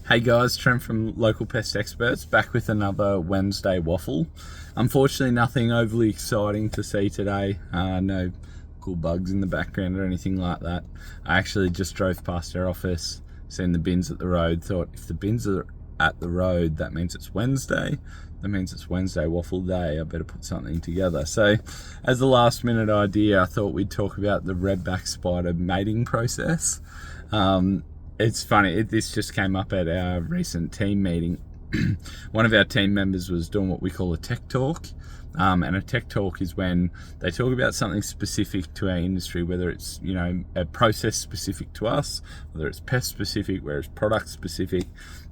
Hey guys, Trent from Local Pest Experts, back with another Wednesday waffle. Unfortunately, nothing overly exciting to see today. No cool bugs in the background or anything like that. I actually just drove past our office, seen the bins at the road, thought if the bins are at the road, that means it's Wednesday. That means it's Wednesday waffle day. I better put something together. So, as a last minute idea, I thought we'd talk about the Redback spider mating process. It's funny, this just came up at our recent team meeting. One of our team members was doing what we call a tech talk. And a tech talk is when they talk about something specific to our industry, whether it's, a process specific to us, whether it's pest specific, whether it's product specific,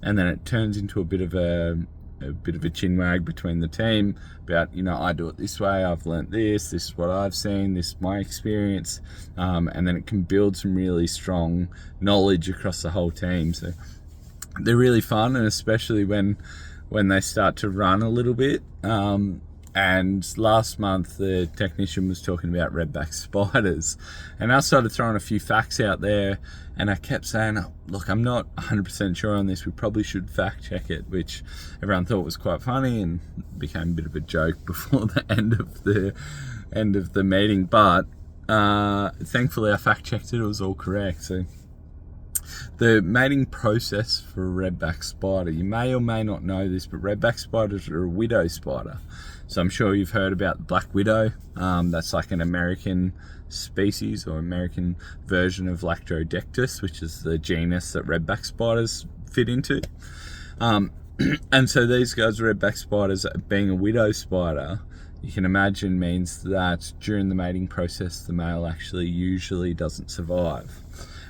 and then it turns into a bit of a chinwag between the team about, I do it this way, I've learnt this is what I've seen, this is my experience, and then it can build some really strong knowledge across the whole team. So they're really fun, and especially when they start to run a little bit. And last month the technician was talking about Redback Spiders, and I started throwing a few facts out there, and I kept saying, look, I'm not 100% sure on this, we probably should fact check it, which everyone thought was quite funny and became a bit of a joke before the end of the meeting. But thankfully I fact checked it, it was all correct. So the mating process for a redback spider, you may or may not know this, but redback spiders are a widow spider. So I'm sure you've heard about the black widow. That's like an American species or American version of Lactodectus, which is the genus that redback spiders fit into. And so these guys, redback spiders, being a widow spider, you can imagine means that during the mating process, the male actually usually doesn't survive.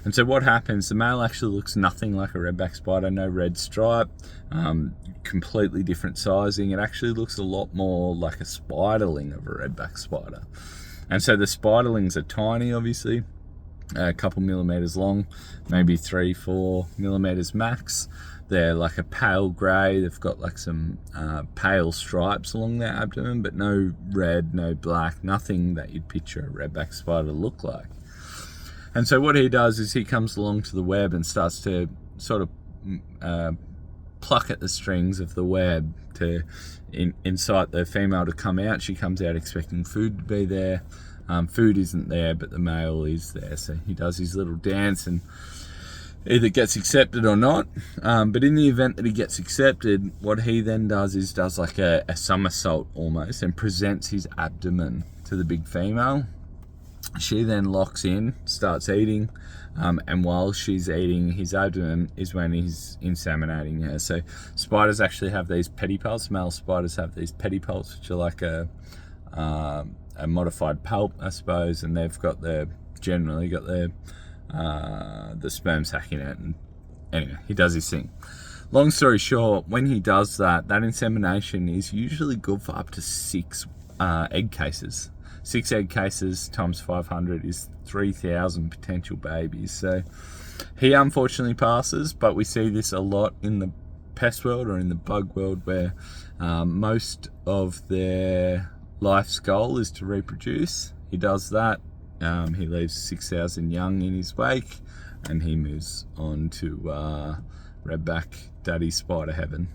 And so what happens, the male actually looks nothing like a redback spider, no red stripe, completely different sizing. It actually looks a lot more like a spiderling of a redback spider. And so the spiderlings are tiny, obviously, a couple millimeters long, maybe 3-4 millimeters max. They're like a pale grey, they've got like some pale stripes along their abdomen, but no red, no black, nothing that you'd picture a redback spider to look like. And so what he does is he comes along to the web and starts to sort of pluck at the strings of the web to incite the female to come out. She comes out expecting food to be there. Food isn't there, but the male is there. So he does his little dance and either gets accepted or not. But in the event that he gets accepted, what he then does is does like a somersault almost and presents his abdomen to the big female. She then locks in, starts eating, and while she's eating his abdomen is when he's inseminating her. So spiders actually have these pedipalps. Male spiders have these pedipalps, which are like a modified pulp, I suppose, and they've got generally got the sperm sac in it. And anyway, he does his thing. Long story short, when he does that insemination is usually good for up to 6 egg cases. 6 egg cases times 500 is 3,000 potential babies. So he unfortunately passes, but we see this a lot in the pest world or in the bug world, where most of their life's goal is to reproduce. He does that. He leaves 6,000 young in his wake, and he moves on to redback daddy spider heaven.